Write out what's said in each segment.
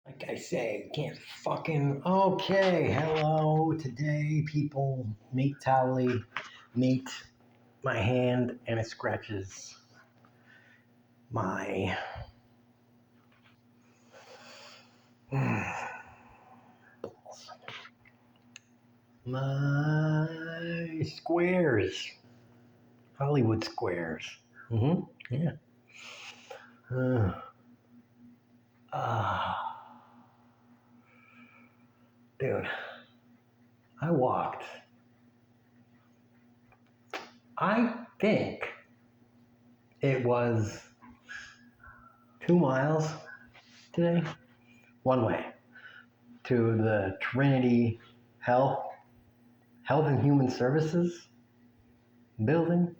Like I say, can't fucking. Okay, hello. Today, people, meet Towley, meet my hand, and it scratches my. My squares. Hollywood squares. Yeah. Uh, uh, dude, I walked. I think it was 2 miles today, one way, to the Trinity Health and Human Services building.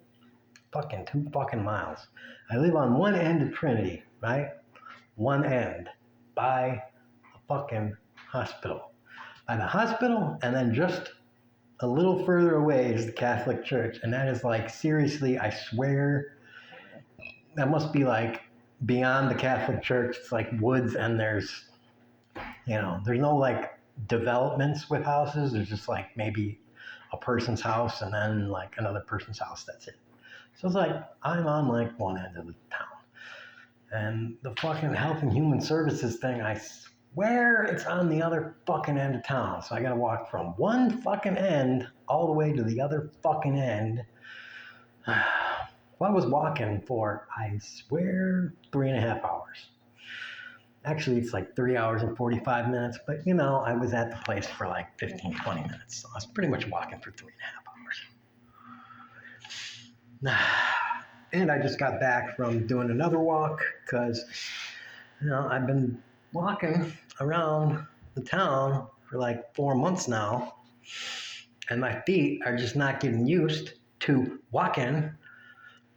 Fucking 2 miles. I live on one end of Trinity, right? One end by a fucking hospital. By the hospital, and then just a little further away is the Catholic Church. And that is like, seriously, I swear, that must be like beyond the Catholic Church. It's like woods, and there's no like developments with houses. There's just like maybe a person's house and then like another person's house. That's it. So it's like I'm on like one end of the town. And the fucking Health and Human Services thing, I swear it's on the other fucking end of town. So I gotta walk from one fucking end all the way to the other fucking end. Well, I was walking for, I swear, 3.5 hours. Actually, it's like 3 hours and 45 minutes, but I was at the place for like 15, 20 minutes. So I was pretty much walking for 3.5 hours. And I just got back from doing another walk because, I've been walking around the town for like 4 months now, and my feet are just not getting used to walking.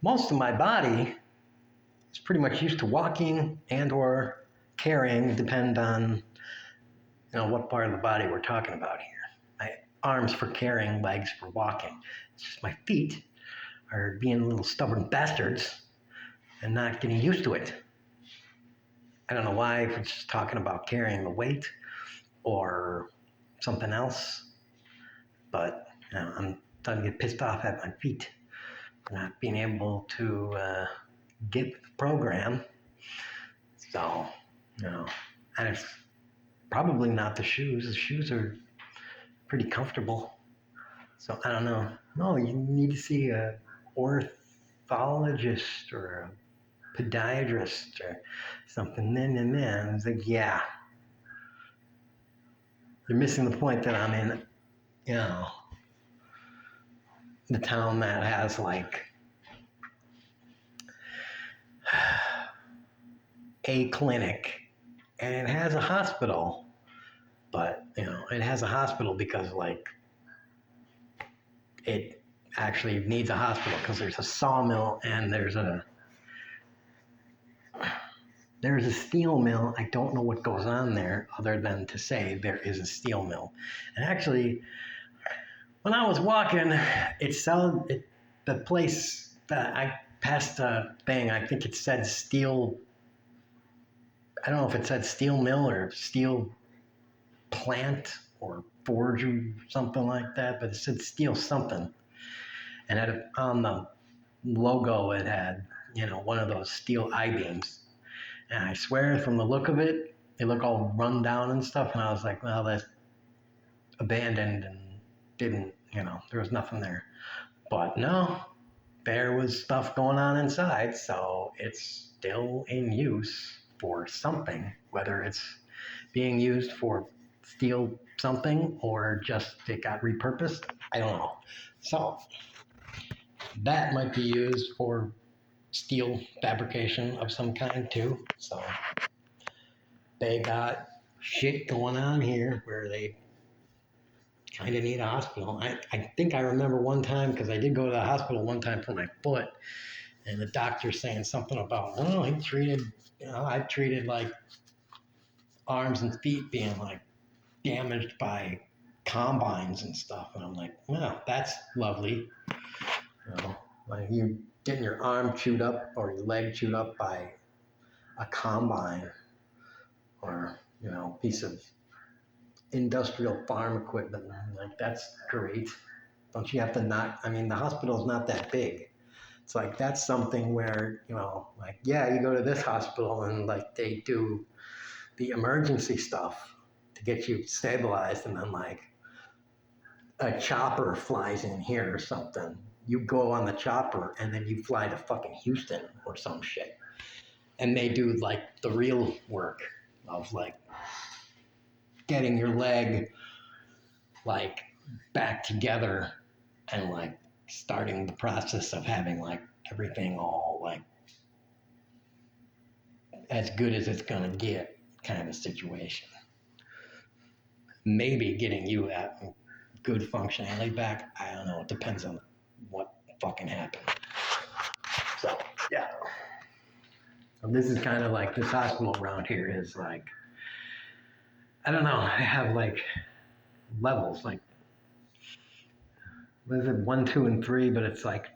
Most of my body is pretty much used to walking and or carrying, depend on what part of the body we're talking about here. My arms for carrying, legs for walking. It's just my feet are being little stubborn bastards and not getting used to it. I don't know why, if it's just talking about carrying the weight or something else, but I'm starting to get pissed off at my feet for not being able to get with the program. So, and it's probably not the shoes. The shoes are pretty comfortable. So I don't know. No, you need to see a orthologist or a podiatrist or something. Then I was like, yeah, you're missing the point that I'm in, the town that has like a clinic and it has a hospital, but it has a hospital because like it actually needs a hospital because there's a sawmill and there's a steel mill. I don't know what goes on there other than to say there is a steel mill. And actually, when I was walking, the place that I passed a thing, I think it said steel. I don't know if it said steel mill or steel plant or forge or something like that, but it said steel something. And on the logo, it had, one of those steel I-beams. And I swear from the look of it, they look all run down and stuff. And I was like, well, that's abandoned and didn't, there was nothing there. But no, there was stuff going on inside. So it's still in use for something, whether it's being used for steel something or just it got repurposed. I don't know. So that might be used for steel fabrication of some kind too. So they got shit going on here where they kind of need a hospital. I think I remember one time, because I did go to the hospital one time for my foot, and the doctor saying something about, I treated like arms and feet being like damaged by combines and stuff. And I'm like, well, that's lovely. Like you getting your arm chewed up or your leg chewed up by a combine, or piece of industrial farm equipment. Like, that's great. Don't you have to knock? I mean, the hospital's not that big. It's like, that's something where, like, yeah, you go to this hospital and like they do the emergency stuff to get you stabilized, and then like a chopper flies in here or something. You go on the chopper and then you fly to fucking Houston or some shit. And they do like the real work of like getting your leg like back together and like starting the process of having like everything all like as good as it's gonna get kind of situation. Maybe getting you at good functionality back. I don't know. It depends on what fucking happened. So yeah. So this is kind of like this hospital around here is like, I don't know. I have like levels, like what is it, 1, 2, and 3, but it's like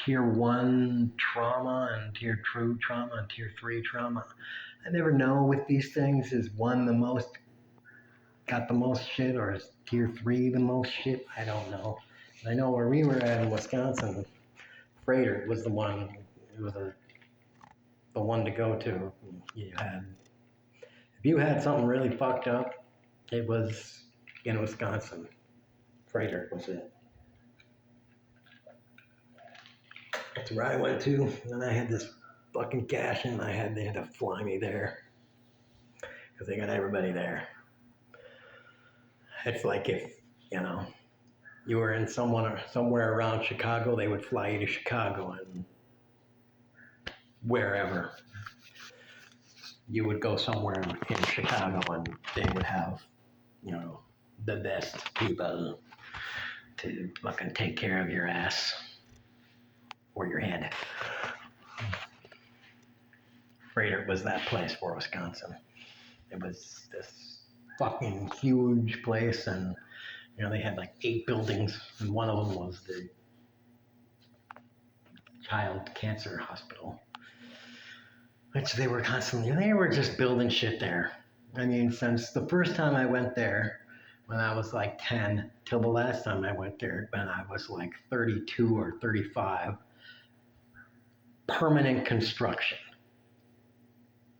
tier 1 trauma and tier 2 trauma and tier 3 trauma. I never know with these things, is 1 the most, got the most shit, or is tier 3 the most shit? I don't know. I know where we were at in Wisconsin, Freighter was the one, it was the one to go to. If you had something really fucked up, it was in Wisconsin. Freighter was it. That's where I went to, and I had this fucking cash, and they had to fly me there because they got everybody there. It's like if you were in somewhere around Chicago, they would fly you to Chicago, and wherever you would go somewhere in Chicago, and they would have the best people to fucking take care of your ass or your head. Freighter was that place for Wisconsin. It was this fucking huge place, and they had like 8 buildings, and one of them was the child cancer hospital, which they were just building shit there. I mean, since the first time I went there when I was like 10 till the last time I went there when I was like 32 or 35, permanent construction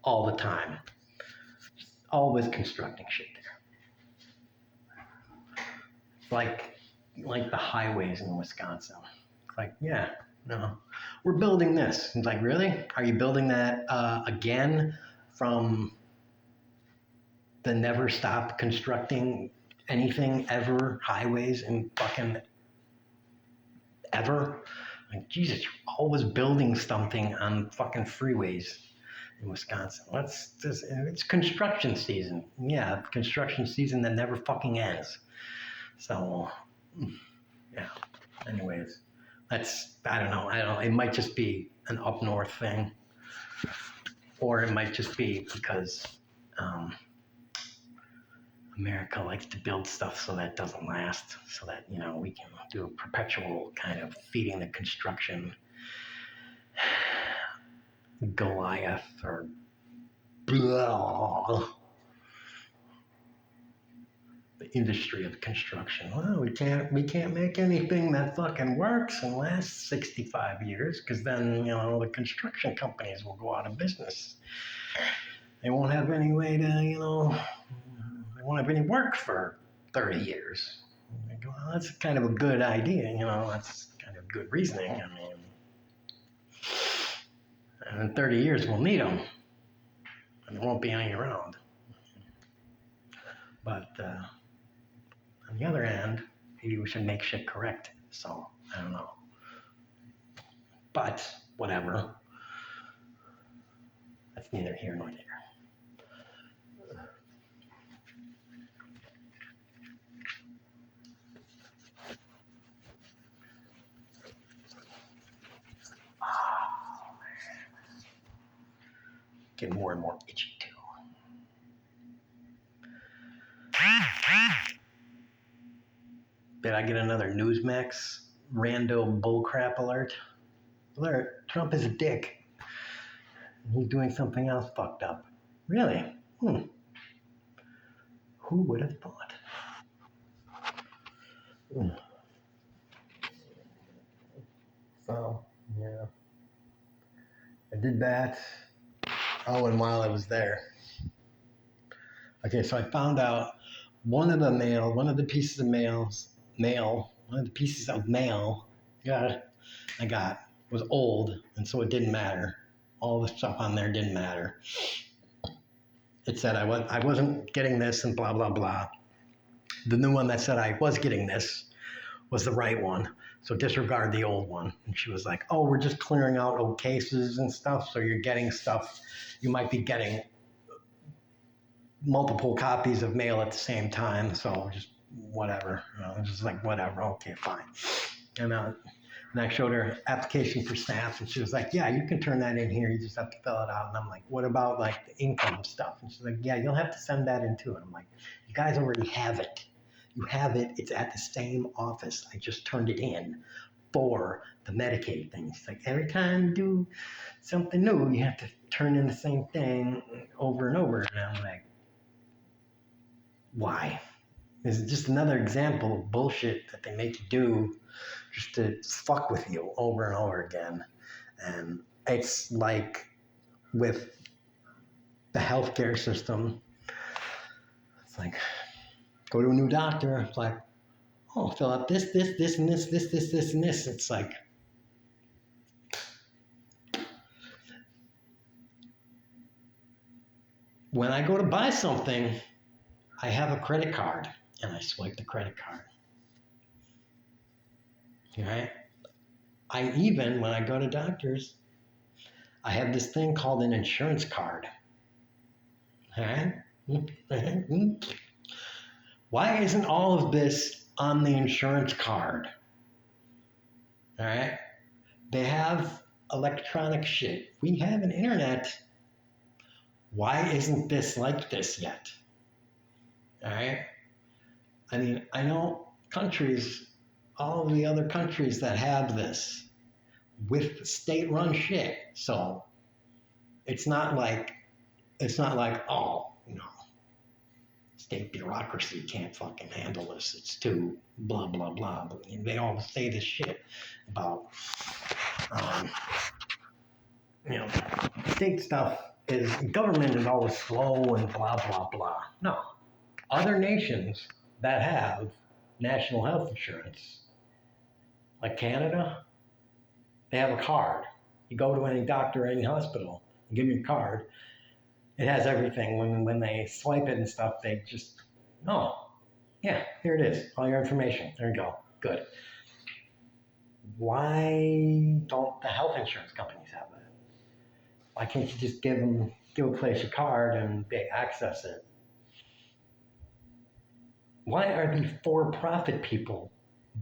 all the time. Always constructing shit there. Like the highways in Wisconsin. Like, yeah, no, we're building this. It's like, really? Are you building that again from the never stop constructing anything ever, highways and fucking ever? Like, Jesus, you're always building something on fucking freeways in Wisconsin. It's construction season. Yeah, construction season that never fucking ends. So, yeah. Anyways, I don't know. It might just be an up north thing, or it might just be because America likes to build stuff so that it doesn't last, so that we can do a perpetual kind of feeding the construction Goliath or blah. The industry of construction. Well, we can't make anything that fucking works and lasts 65 years, because then the construction companies will go out of business. They won't have any way to they won't have any work for 30 years. Well, that's kind of a good idea, that's kind of good reasoning. I mean, and in 30 years we'll need them, and there won't be any around. But on the other hand, maybe we should make shit correct. So, I don't know. But, whatever. That's neither here nor there. Oh, man. Getting more and more itchy, too. Did I get another Newsmax rando bullcrap alert? Alert, Trump is a dick. He's doing something else fucked up. Really? Who would have thought? Hmm. So, yeah, I did that. Oh, and while I was there, okay, so I found out one of the pieces of one of the pieces of mail, yeah, I got was old, and so it didn't matter. All the stuff on there didn't matter. It said I wasn't getting this and blah blah blah. The new one that said I was getting this was the right one. So disregard the old one. And she was like, oh, we're just clearing out old cases and stuff. So you're getting stuff. You might be getting multiple copies of mail at the same time. So just whatever. Just like, whatever. Okay, fine. And I showed her application for SNAP, and she was like, yeah, you can turn that in here. You just have to fill it out. And I'm like, what about like the income stuff? And she's like, yeah, you'll have to send that in too. And I'm like, you guys already have it. You have it. It's at the same office. I just turned it in for the Medicaid thing. She's like, every time you do something new, you have to turn in the same thing over and over. And I'm like, why? This is just another example of bullshit that they make you do just to fuck with you over and over again. And it's like with the healthcare system, it's like, go to a new doctor. It's like, oh, fill out this, and this, and this. It's like, when I go to buy something, I have a credit card and I swipe the credit card. Right? I even, when I go to doctors, I have this thing called an insurance card. Right? Why isn't all of this on the insurance card? All right? They have electronic shit. We have an internet. Why isn't this like this yet? All right? I mean, I know countries, all of the other countries that have this with state-run shit. So it's not like, oh, state bureaucracy can't fucking handle this. It's too blah, blah, blah. But they all say this shit about, um, state stuff is, government is always slow and blah, blah, blah. No. Other nations that have national health insurance, like Canada, they have a card. You go to any doctor, any hospital, and give them your card. It has everything. When they swipe it and stuff, they just, oh, yeah, here it is. All your information. There you go. Good. Why don't the health insurance companies have that? Why can't you just give a place your card and they access it? Why are the for-profit people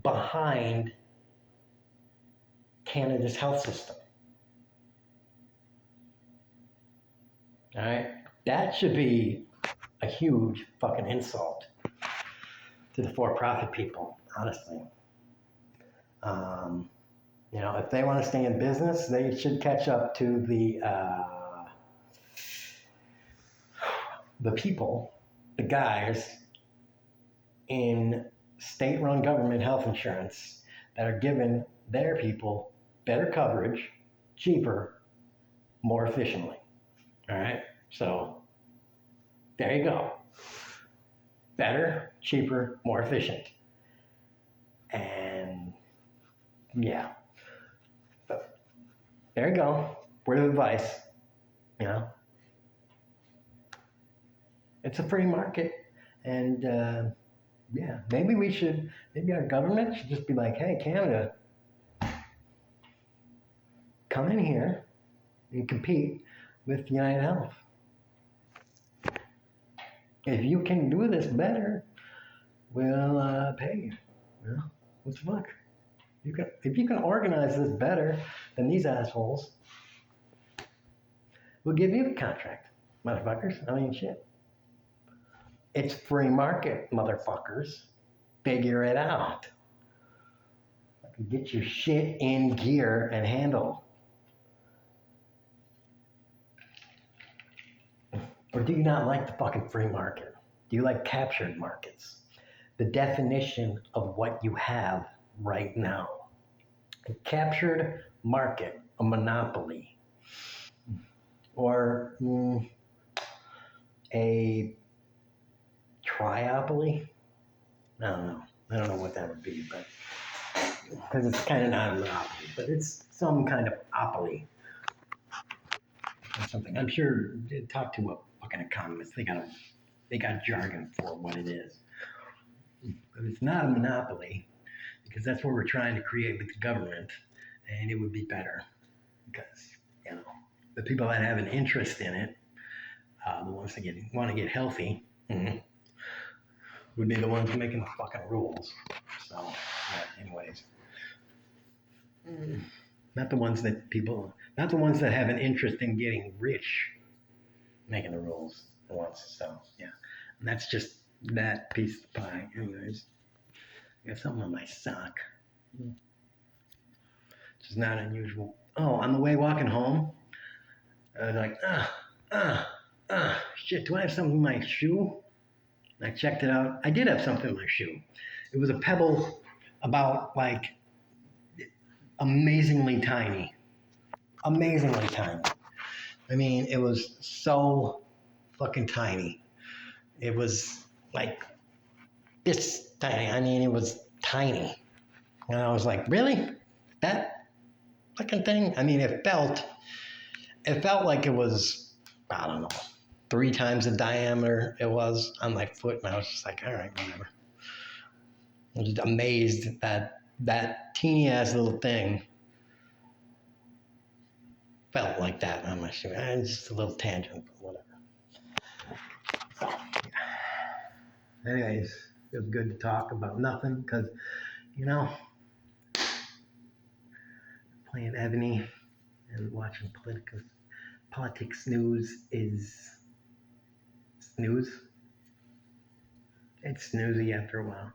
behind Canada's health system? All right? That should be a huge fucking insult to the for-profit people, honestly. If they want to stay in business, they should catch up to the people, the guys in state-run government health insurance that are giving their people better coverage, cheaper, more efficiently. All right? So there you go. Better, cheaper, more efficient. And yeah. So there you go. Word of advice. It's a free market. And maybe our government should just be like, hey, Canada, come in here and compete with United Health. If you can do this better, we'll pay you. What the fuck? If you can organize this better than these assholes, we'll give you the contract, motherfuckers. I mean, shit. It's free market, motherfuckers. Figure it out. Get your shit in gear and handle. Or do you not like the fucking free market? Do you like captured markets? The definition of what you have right now. A captured market, a monopoly, or a triopoly? I don't know. I don't know what that would be, but because it's kind of not a monopoly, but it's some kind of opoly or something. I'm sure talk to a fucking economist. They got jargon for what it is. But it's not a monopoly because that's what we're trying to create with the government, and it would be better because you know the people that have an interest in it, the ones that want to get healthy, would be the ones making the fucking rules. So, yeah, anyways. Not the ones not the ones that have an interest in getting rich making the rules. The ones, so, yeah. And that's just that piece of the pie. Anyways, I got something on my sock. Which is not unusual. Oh, on the way walking home, I was like, shit, do I have something in my shoe? And I checked it out. I did have something in my shoe. It was a pebble about like amazingly tiny. Amazingly tiny. I mean, it was so fucking tiny. It was like this tiny. I mean, it was tiny. And I was like, really? That fucking thing? I mean, it felt like it was, I don't know, 3 times the diameter it was on my foot. And I was just like, all right, whatever. I was just amazed that that teeny ass little thing felt like that on my shoe. And just a little tangent, but whatever. So, yeah. Anyways, it was good to talk about nothing because, you know, playing Ebony and watching politics news is snooze. It's snoozy after a while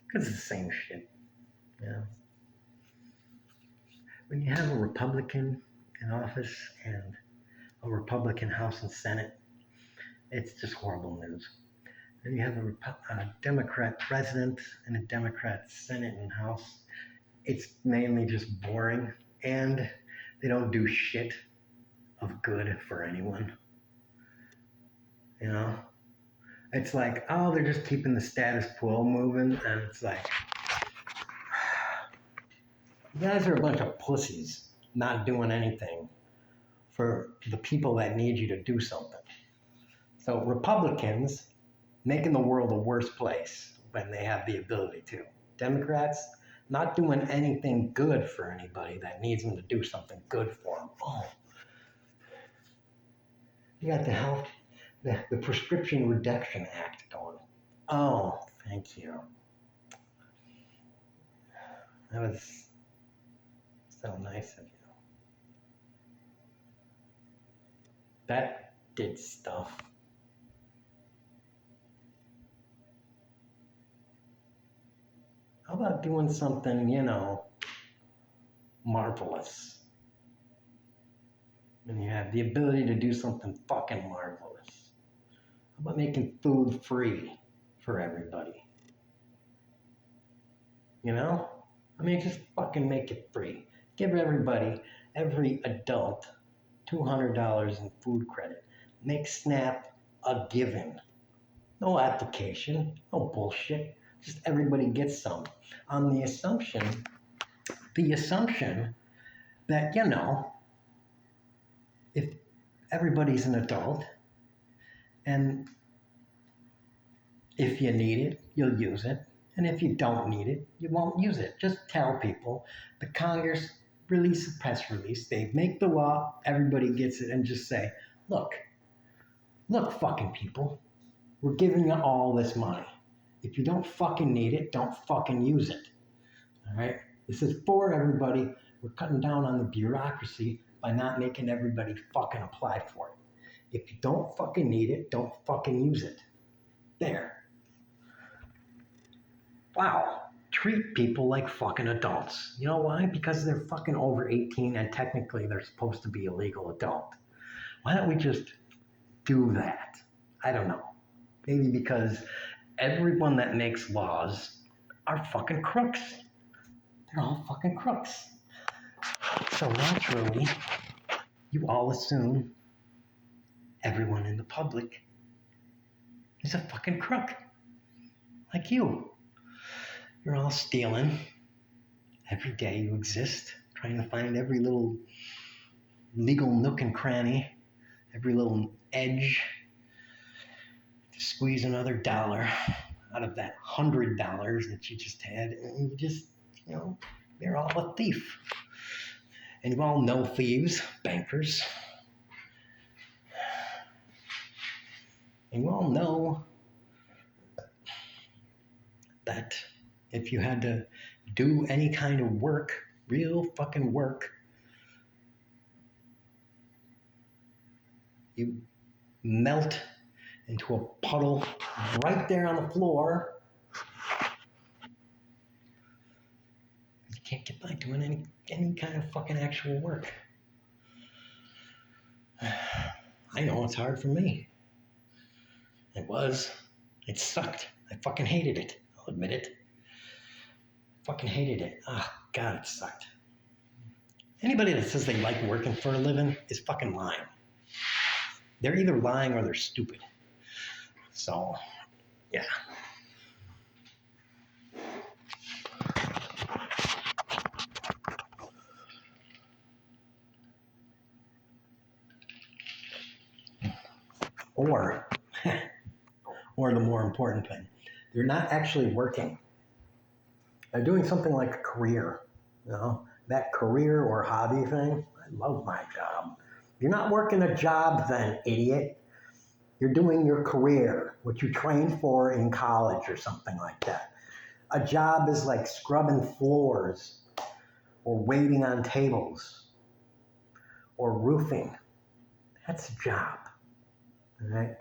because it's the same shit, you know. When you have a Republican in office and a Republican House and Senate, it's just horrible news. Then you have a Democrat president and a Democrat Senate and House. It's mainly just boring, and they don't do shit of good for anyone. You know? It's like, oh, they're just keeping the status quo moving, and it's like, you guys are a bunch of pussies not doing anything for the people that need you to do something. So Republicans making the world a worse place when they have the ability to. Democrats not doing anything good for anybody that needs them to do something good for them. Oh, you got the Prescription Reduction Act going. Oh, thank you. That was so nice of you. That did stuff. How about doing something, you know, marvelous? And you have the ability to do something fucking marvelous. How about making food free for everybody? You know? I mean, just fucking make it free. Give everybody, every adult, $200 in food credit. Make SNAP a given. No application, no bullshit. Just everybody gets some. On the assumption that, you know, if everybody's an adult and if you need it, you'll use it. And if you don't need it, you won't use it. Just tell people. The Congress release a press release. They make the law, everybody gets it, and just say, look, fucking people, we're giving you all this money. If you don't fucking need it, don't fucking use it. All right? This is for everybody. We're cutting down on the bureaucracy by not making everybody fucking apply for it. If you don't fucking need it, don't fucking use it. There. Wow. Treat people like fucking adults. You know why? Because they're fucking over 18 and technically they're supposed to be a legal adult. Why don't we just do that. I don't know. Maybe because everyone that makes laws are fucking crooks. They're all fucking crooks. So naturally, you all assume everyone in the public is a fucking crook. Like you. You're all stealing. Every day you exist, trying to find every little legal nook and cranny, every little edge to squeeze another dollar out of that $100 that you just had. And you just, you're all a thief. And you all know thieves, bankers. And you all know that if you had to do any kind of work, real fucking work, you melt into a puddle right there on the floor. You can't get by doing any kind of fucking actual work. I know it's hard for me. It was. It sucked. I fucking hated it. I'll admit it. Fucking hated it. Oh, God, it sucked. Anybody that says they like working for a living is fucking lying. They're either lying or they're stupid. So, yeah. Or the more important thing, they're not actually working. They're doing something like a career, that career or hobby thing. I love my job. You're not working a job then, idiot. You're doing your career, what you trained for in college or something like that. A job is like scrubbing floors or waiting on tables or roofing. That's a job, all right?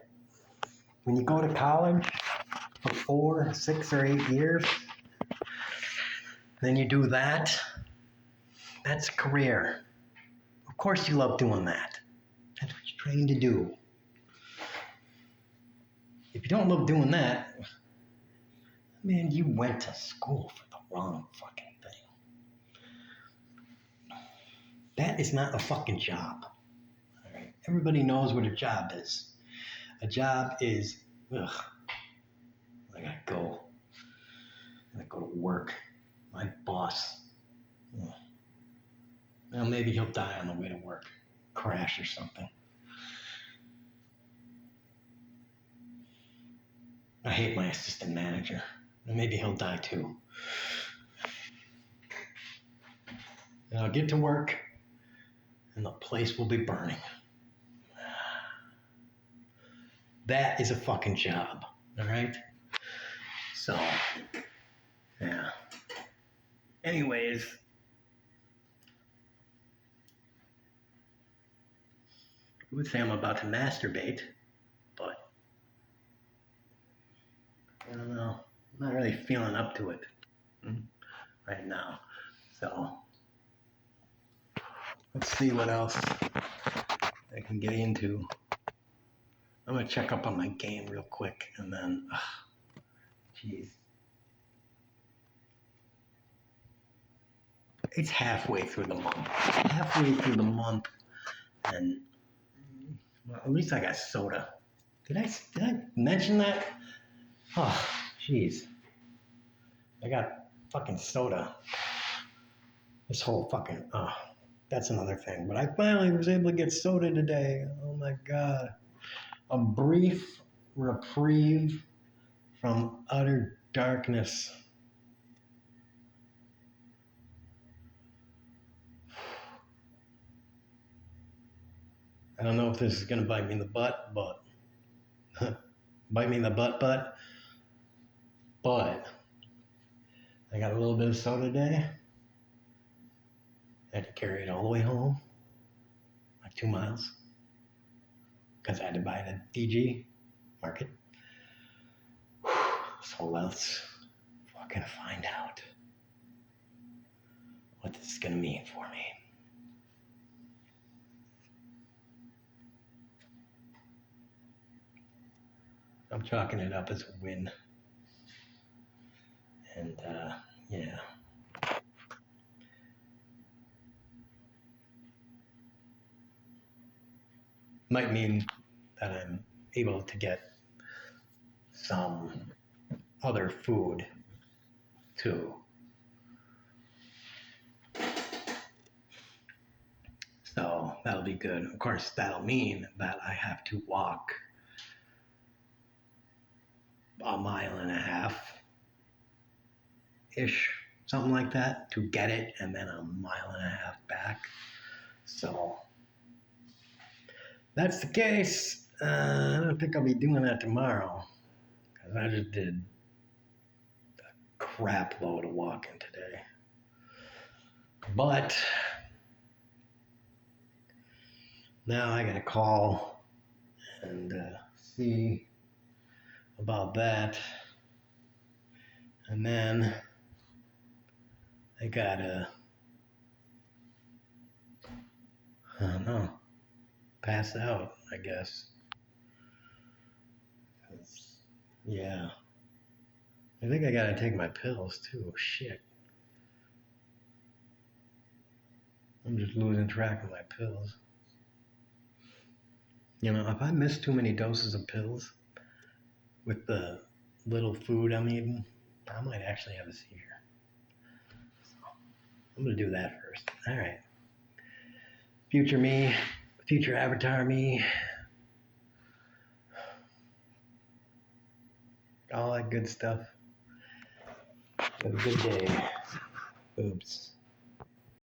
When you go to college for 4, 6, or 8 years, then you do that, that's a career. Of course you love doing that. That's what you're trained to do. If you don't love doing that, man, you went to school for the wrong fucking thing. That is not a fucking job. All right? Everybody knows what a job is. A job is, I gotta go. I gotta go to work. My boss. Well, maybe he'll die on the way to work. Crash or something. I hate my assistant manager. And maybe he'll die too. And I'll get to work and the place will be burning. That is a fucking job. All right? So, yeah. Anyways, I would say I'm about to masturbate, but I don't know. I'm not really feeling up to it right now. So, let's see what else I can get into. I'm going to check up on my game real quick and then, jeez. It's halfway through the month. And well, at least I got soda. Did I mention that? Oh, jeez. I got fucking soda. This whole fucking, that's another thing. But I finally was able to get soda today. Oh my God. A brief reprieve from utter darkness. I don't know if this is going to bite me in the butt, but bite me in the butt, but I got a little bit of soda today. I had to carry it all the way home, like 2 miles, because I had to buy it at DG Market. So let's fucking find out what this is going to mean for me. I'm chalking it up as a win. And yeah. Might mean that I'm able to get some other food too. So that'll be good. Of course, that'll mean that I have to walk a mile and a half ish, something like that, to get it, and then a mile and a half back. So that's the case. I don't think I'll be doing that tomorrow because I just did a crap load of walking today. But now I gotta call and see about that. And then I gotta, I don't know, pass out, I guess. Yeah. I think I gotta take my pills too. Shit. I'm just losing track of my pills. You know, if I miss too many doses of pills with the little food I'm eating, I might actually have a seizure. So I'm gonna do that first. All right. Future me, future avatar me, all that good stuff. Have a good day. Oops.